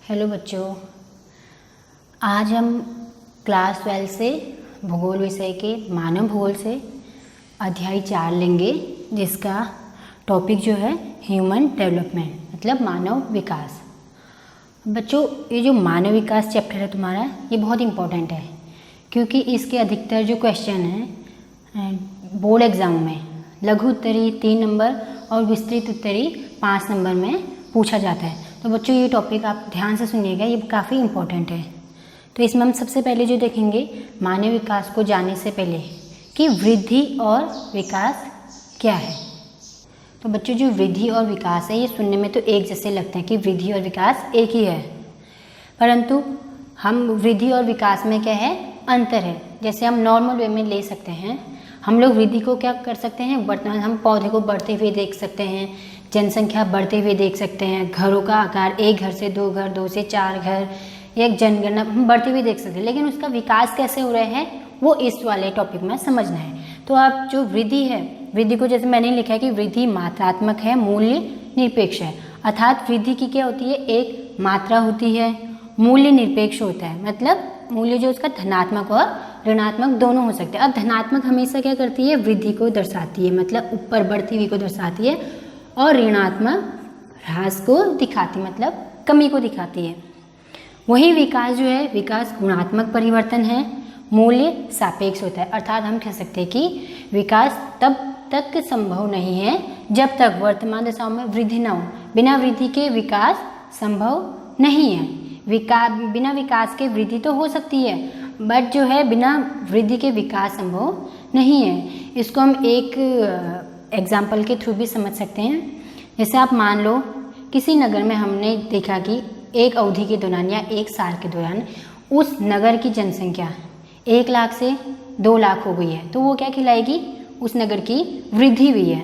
Hello बच्चों, आज हम क्लास 12 से भूगोल विषय के मानव भूगोल से अध्याय 4 लेंगे, जिसका टॉपिक जो है ह्यूमन डेवलपमेंट मतलब मानव विकास। बच्चों, ये जो मानव विकास चैप्टर है तुम्हारा, ये बहुत इम्पोर्टेंट है क्योंकि इसके अधिकतर जो क्वेश्चन हैं बोर्ड एग्ज़ाम में लघु उत्तरी 3 नंबर और विस्तृत उत्तरी 5 नंबर में पूछा जाता है। तो बच्चों, ये टॉपिक आप ध्यान से सुनिएगा, ये काफ़ी इम्पोर्टेंट है। तो इसमें हम सबसे पहले जो देखेंगे मानव विकास को जानने से पहले कि वृद्धि और विकास क्या है। तो बच्चों, जो वृद्धि और विकास है, ये सुनने में तो एक जैसे लगते हैं कि वृद्धि और विकास एक ही है, परंतु हम वृद्धि और विकास में क्या है, अंतर है। जैसे हम नॉर्मल वे में ले सकते हैं, हम लोग वृद्धि को क्या कर सकते हैं, वर्तमान हम पौधे को बढ़ते हुए देख सकते हैं, जनसंख्या बढ़ते हुए देख सकते हैं, घरों का आकार 1 घर से 2 घर, 2 से 4 घर, एक जनगणना हम बढ़ते हुए देख सकते हैं। लेकिन उसका विकास कैसे हो रहा है, वो इस वाले टॉपिक में समझना है। तो आप जो वृद्धि है, वृद्धि को जैसे मैंने लिखा है कि वृद्धि मात्रात्मक है, मूल्य निरपेक्ष है। अर्थात वृद्धि की क्या होती है, एक मात्रा होती है, मूल्य निरपेक्ष होता है। मतलब मूल्य जो उसका धनात्मक और ऋणात्मक दोनों हो सकते हैं। अब धनात्मक हमेशा क्या करती है, वृद्धि को दर्शाती है, मतलब ऊपर बढ़ती हुई को दर्शाती है, और ऋणात्मक ह्रास को दिखाती, मतलब कमी को दिखाती है। वही विकास जो है, विकास गुणात्मक परिवर्तन है, मूल्य सापेक्ष होता है। अर्थात हम कह सकते हैं कि विकास तब तक संभव नहीं है जब तक वर्तमान दशाओं में वृद्धि न हो। बिना वृद्धि के विकास संभव नहीं है। बिना विकास के वृद्धि तो हो सकती है, बट जो है बिना वृद्धि के विकास संभव नहीं है। इसको हम एक एग्जाम्पल के थ्रू भी समझ सकते हैं। जैसे आप मान लो किसी नगर में हमने देखा कि एक अवधि के दौरान या 1 साल के दौरान उस नगर की जनसंख्या 1 लाख से 2 लाख हो गई है, तो वो क्या कहलाएगी, उस नगर की वृद्धि हुई है।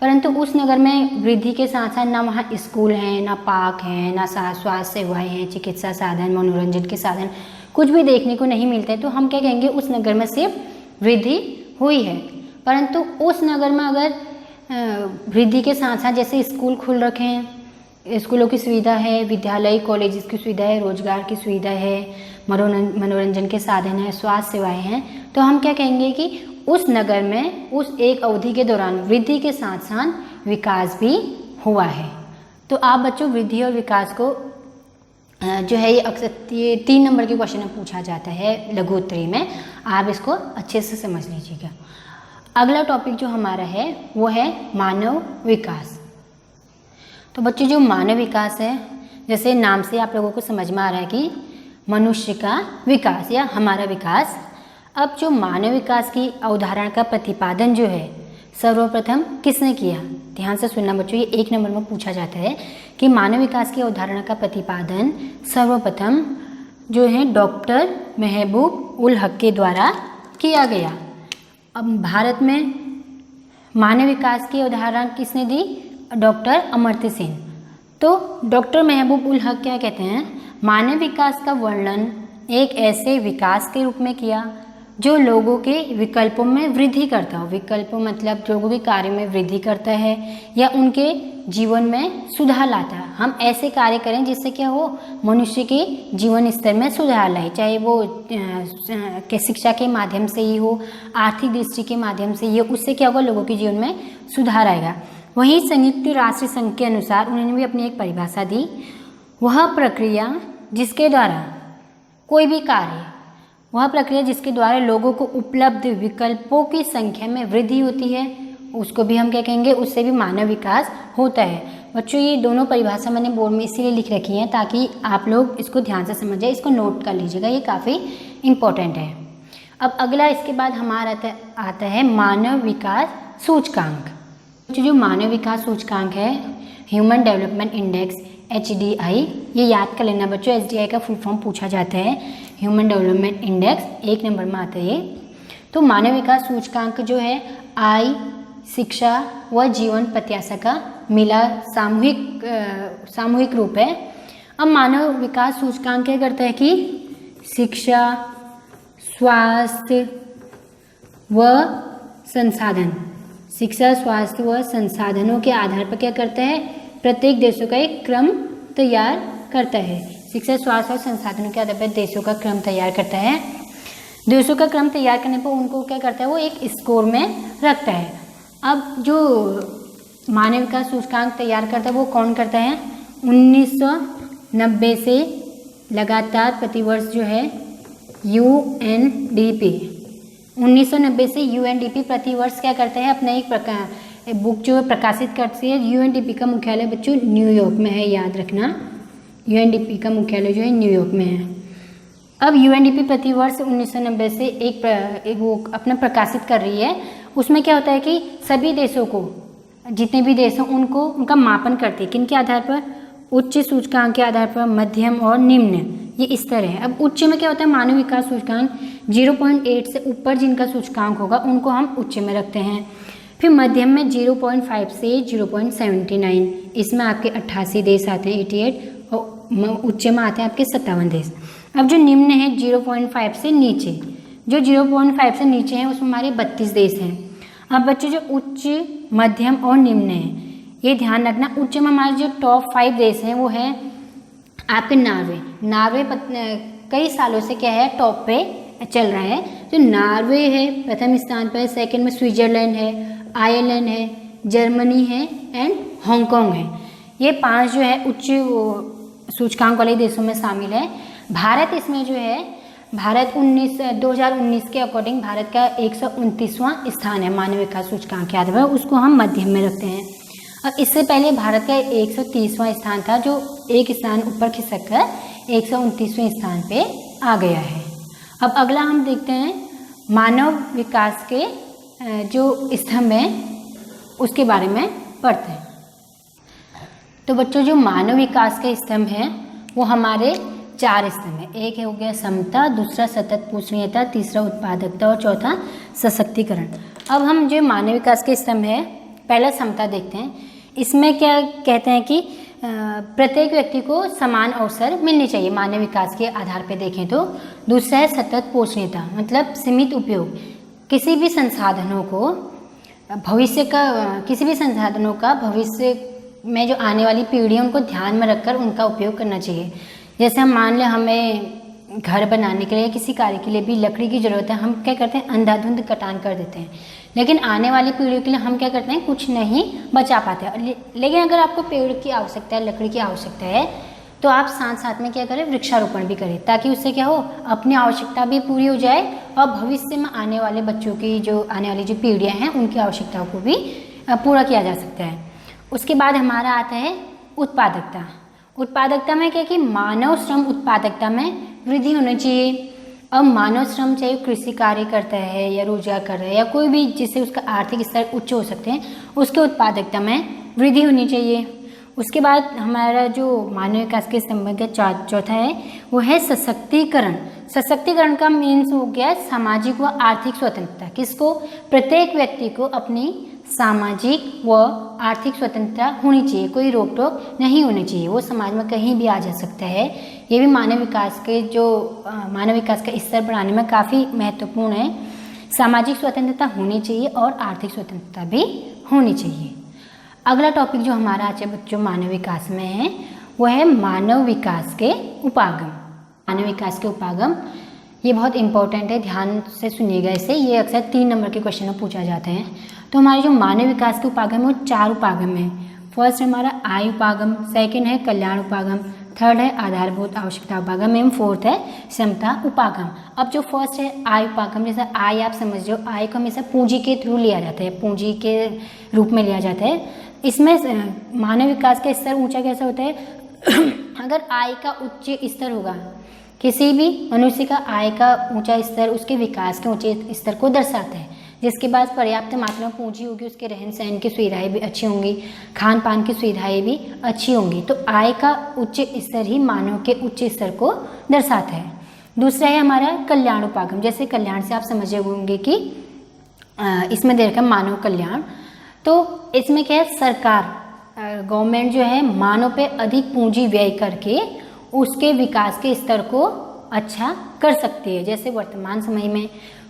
परंतु उस नगर में वृद्धि के साथ साथ ना वहाँ स्कूल हैं, ना पार्क हैं, ना स्वास्थ्य सेवाएं हैं, चिकित्सा साधन, मनोरंजन के साधन कुछ भी देखने को नहीं मिलते। तो हम क्या कहेंगे, उस नगर में सिर्फ वृद्धि हुई है। परंतु उस नगर में अगर वृद्धि के साथ साथ जैसे स्कूल खुल रखे हैं, स्कूलों की सुविधा है, विद्यालय कॉलेज की सुविधा है, रोजगार की सुविधा है, मनोरंजन के साधन है, स्वास्थ्य सेवाएं हैं, तो हम क्या कहेंगे कि उस नगर में उस एक अवधि के दौरान वृद्धि के साथ साथ विकास भी हुआ है। तो आप बच्चों, वृद्धि और विकास को जो है ये अक्सर 3 नंबर के क्वेश्चन में पूछा जाता है लघु उत्तरी में, आप इसको अच्छे से समझ लीजिएगा। अगला टॉपिक जो हमारा है वो है मानव विकास। तो बच्चों, जो मानव विकास है, जैसे नाम से आप लोगों को समझ में आ रहा है कि मनुष्य का विकास या हमारा विकास। अब जो मानव विकास की अवधारणा का प्रतिपादन जो है सर्वप्रथम किसने किया, ध्यान से सुनना बच्चों, ये 1 नंबर में पूछा जाता है कि मानव विकास की अवधारणा का प्रतिपादन सर्वप्रथम जो है डॉक्टर महबूब उल हक के द्वारा किया गया। अब भारत में मानव विकास की अवधारणा किसने दी, डॉक्टर अमर्त्य सेन। तो डॉक्टर महबूब उल हक क्या कहते हैं, मानव विकास का वर्णन एक ऐसे विकास के रूप में किया जो लोगों के विकल्पों में वृद्धि करता हो। विकल्पों मतलब लोगों के कार्य में वृद्धि करता है या उनके जीवन में सुधार लाता है। हम ऐसे कार्य करें जिससे क्या हो, मनुष्य के जीवन स्तर में सुधार लाए, चाहे वो शिक्षा के माध्यम से ही हो, आर्थिक दृष्टि के माध्यम से ही हो, उससे क्या होगा, लोगों के जीवन में सुधार आएगा। वहीं संयुक्त राष्ट्र संघ के अनुसार उन्होंने भी अपनी एक परिभाषा दी, वह प्रक्रिया जिसके द्वारा कोई भी कार्य, वह प्रक्रिया जिसके द्वारा लोगों को उपलब्ध विकल्पों की संख्या में वृद्धि होती है, उसको भी हम क्या कहेंगे, उससे भी मानव विकास होता है। बच्चों, ये दोनों परिभाषा मैंने बोर्ड में इसीलिए लिख रखी हैं ताकि आप लोग इसको ध्यान से समझें, इसको नोट कर लीजिएगा, ये काफ़ी इम्पोर्टेंट है। अब अगला इसके बाद हमारा आता है मानव विकास सूचकांक। जो मानव विकास सूचकांक है, ह्यूमन डेवलपमेंट इंडेक्स HDI, ये याद कर लेना बच्चों, HDI का फुल फॉर्म पूछा जाता है, ह्यूमन डेवलपमेंट इंडेक्स 1 नंबर में आता है ये। तो मानव विकास सूचकांक जो है आय, शिक्षा व जीवन प्रत्याशा का मिला सामूहिक रूप है। अब मानव विकास सूचकांक क्या करता है कि शिक्षा, स्वास्थ्य व संसाधन, शिक्षा, स्वास्थ्य व संसाधनों के आधार पर क्या करता है, प्रत्येक देशों का एक क्रम तैयार करता है। शिक्षा, स्वास्थ्य और संसाधनों के आधार पर देशों का क्रम तैयार करता है। देशों का क्रम तैयार करने पर उनको क्या करता है, वो एक स्कोर में रखता है। अब जो मानव विकास सूचकांक तैयार करता है वो कौन करता है, 1990 से लगातार प्रतिवर्ष जो है UNDP, 1990 से UNDP प्रतिवर्ष क्या करता है, अपना एक बुक जो प्रकाशित करती है। UNDP का मुख्यालय बच्चों न्यूयॉर्क में है, याद रखना, UNDP का मुख्यालय जो है न्यूयॉर्क में है। अब UNDP प्रतिवर्ष 1990 से एक वो अपना प्रकाशित कर रही है। उसमें क्या होता है कि सभी देशों को, जितने भी देश हैं उनको, उनका मापन करती है। किन के आधार पर, उच्च सूचकांक के आधार पर, मध्यम और निम्न, ये स्तर है। अब उच्च में क्या होता है, मानव विकास सूचकांक 0.8 से ऊपर जिनका सूचकांक होगा उनको हम उच्च में रखते हैं। फिर मध्यम में 0.5 से 0.79, इसमें आपके 88 देश आते हैं, 88, और उच्च में आते हैं आपके 57 देश। अब जो निम्न है 0.5 से नीचे, जो 0.5 से नीचे हैं उसमें हमारे 32 देश हैं। अब बच्चों जो उच्च, मध्यम और निम्न है, ये ध्यान रखना। उच्च में हमारे जो टॉप 5 देश हैं वो है आपके नार्वे। नार्वे कई सालों से क्या है, टॉप पे चल रहा है। तो नार्वे है प्रथम स्थान पर, सेकंड में स्विट्जरलैंड है, आयरलैंड है, जर्मनी है एंड हांगकांग है। ये 5 जो है उच्च सूचकांक वाले देशों में शामिल है। भारत इसमें जो है, भारत 2019 के अकॉर्डिंग भारत का 129वां स्थान है मानव विकास सूचकांक के आधार पर, उसको हम मध्यम में रखते हैं। और इससे पहले भारत का 130वां स्थान था, जो एक स्थान ऊपर खिसक कर 129वें स्थान पे आ गया है। अब अगला हम देखते हैं मानव विकास के जो स्तंभ हैं उसके बारे में पढ़ते हैं। तो बच्चों जो मानव विकास के स्तंभ हैं वो हमारे 4 स्तंभ हैं। एक हो गया समता, दूसरा सतत पूजनीयता, तीसरा उत्पादकता और चौथा सशक्तिकरण। अब हम जो मानव विकास के स्तंभ है, पहला समता देखते हैं। इसमें क्या कहते हैं कि प्रत्येक व्यक्ति को समान अवसर मिलने चाहिए, मानव विकास के आधार पर देखें तो। दूसरा है सतत पोषणीयता, मतलब सीमित उपयोग, किसी भी संसाधनों को भविष्य का, किसी भी संसाधनों का भविष्य में जो आने वाली पीढ़ी है उनको ध्यान में रखकर उनका उपयोग करना चाहिए। जैसे हम मान लें हमें घर बनाने के लिए, किसी कार्य के लिए भी लकड़ी की ज़रूरत है, हम क्या करते हैं, अंधाधुंध कटान कर देते हैं। लेकिन आने वाली पीढ़ियों के लिए हम क्या करते हैं, कुछ नहीं बचा पाते हैं। लेकिन अगर आपको पेड़ की आवश्यकता है, लकड़ी की आवश्यकता है, तो आप साथ साथ में क्या करें, वृक्षारोपण भी करें, ताकि उससे क्या हो, अपनी आवश्यकता भी पूरी हो जाए और भविष्य में आने वाले बच्चों की, जो आने वाली जो पीढ़ियाँ हैं उनकी आवश्यकताओं को भी पूरा किया जा सकता है। उसके बाद हमारा आता है उत्पादकता। उत्पादकता में क्या कि मानव श्रम उत्पादकता में वृद्धि होनी चाहिए। अब मानव श्रम चाहे कृषि कार्य करता है या रोजगार कर रहा है या कोई भी जिससे उसका आर्थिक स्तर उच्च हो सकते हैं, उसके उत्पादकता में वृद्धि होनी चाहिए। उसके बाद हमारा जो मानव विकास के स्तंभ का चौथा है वो है सशक्तिकरण। सशक्तिकरण का मीन्स हो गया सामाजिक व आर्थिक स्वतंत्रता। किसको, प्रत्येक व्यक्ति को अपनी सामाजिक व आर्थिक स्वतंत्रता होनी चाहिए, कोई रोक टोक नहीं होनी चाहिए, वो समाज में कहीं भी आ जा सकता है। ये भी मानव विकास के जो मानव विकास का स्तर बढ़ाने में काफ़ी महत्वपूर्ण है। सामाजिक स्वतंत्रता होनी चाहिए और आर्थिक स्वतंत्रता भी होनी चाहिए। अगला टॉपिक जो हमारा आज बच्चों मानव विकास में है वो है मानव विकास के उपागम। मानव विकास के उपागम ये बहुत इंपॉर्टेंट है, ध्यान से सुनिएगा इसे, ये अक्सर 3 नंबर के क्वेश्चन में पूछा जाता है। तो हमारे जो मानव विकास के उपागम है वो 4 उपागम है। फर्स्ट हमारा आय उपागम, सेकंड है कल्याण उपागम, थर्ड है आधारभूत आवश्यकता उपागम एवं फोर्थ है क्षमता उपागम। अब जो फर्स्ट है आय उपागम, जैसे आय आप समझ रहे हो, आय को हमेशा पूंजी के थ्रू लिया जाता है, पूंजी के रूप में लिया जाता है। इसमें मानव विकास का स्तर ऊंचा कैसा होता है अगर आय का उच्च स्तर होगा, किसी भी मनुष्य का आय का ऊंचा स्तर उसके विकास के ऊंचे स्तर को दर्शाता है। जिसके पास पर्याप्त मात्रा में पूंजी होगी, उसके रहन सहन की सुविधाएं भी अच्छी होंगी, खान पान की सुविधाएं भी अच्छी होंगी। तो आय का उच्च स्तर ही मानव के उच्च स्तर को दर्शाता है। दूसरा है हमारा कल्याण उपागम। जैसे कल्याण से आप समझ होंगे कि इसमें दे रखा है मानव कल्याण। तो इसमें क्या है, सरकार गवर्नमेंट जो है मानव पे अधिक पूंजी व्यय करके उसके विकास के स्तर को अच्छा कर सकती है। जैसे वर्तमान समय में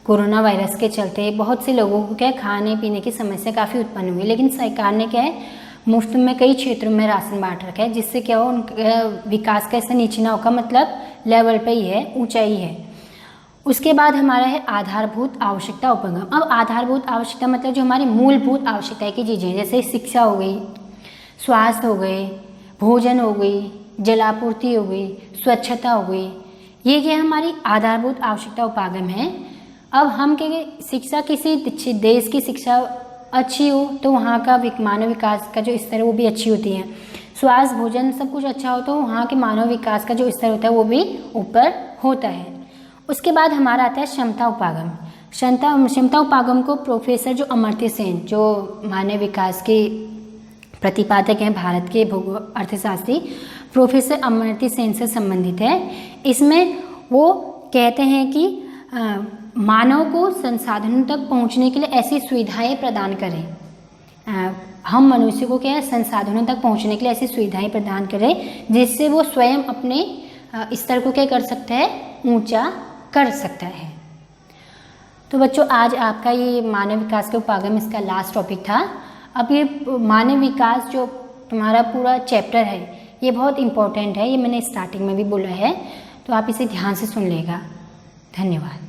कोरोना वायरस के चलते बहुत से लोगों को क्या खाने पीने की समस्या काफ़ी उत्पन्न हुई, लेकिन सरकार ने क्या है मुफ्त में कई क्षेत्रों में राशन बांट रखा है, जिससे क्या हो उनका विकास का ऐसा नीचे ना होगा, मतलब लेवल पे ही है, ऊंचाई है। उसके बाद हमारा है आधारभूत आवश्यकता उपगम। अब आधारभूत आवश्यकता मतलब जो हमारी मूलभूत आवश्यकता की चीज़ें, जैसे शिक्षा हो गई, स्वास्थ्य हो गए, भोजन हो गई, जलापूर्ति हो गई, स्वच्छता हो गई, ये क्या हमारी आधारभूत आवश्यकता उपागम है। अब हम क्या, शिक्षा, किसी देश की शिक्षा अच्छी हो तो वहाँ का मानव विकास का जो स्तर है वो भी अच्छी होती है। स्वास्थ्य, भोजन सब कुछ अच्छा हो तो वहाँ के मानव विकास का जो स्तर होता है वो भी ऊपर होता है। उसके बाद हमारा आता है क्षमता उपागम। क्षमता उपागम को प्रोफेसर जो अमर्त्य सेन, जो मानव विकास के प्रतिपादक हैं, भारत के अर्थशास्त्री प्रोफेसर अमर्त्य सेन से संबंधित है। इसमें वो कहते हैं कि मानव को संसाधनों तक पहुंचने के लिए ऐसी सुविधाएं प्रदान करें। हम मनुष्य को क्या है, संसाधनों तक पहुंचने के लिए ऐसी सुविधाएं प्रदान करें जिससे वो स्वयं अपने स्तर को क्या कर सकता है, ऊंचा कर सकता है। तो बच्चों, आज आपका ये मानव विकास के उपागम इसका लास्ट टॉपिक था। अब ये मानव विकास जो तुम्हारा पूरा चैप्टर है ये बहुत इम्पोर्टेंट है, ये मैंने स्टार्टिंग में भी बोला है, तो आप इसे ध्यान से सुन लेगा। धन्यवाद।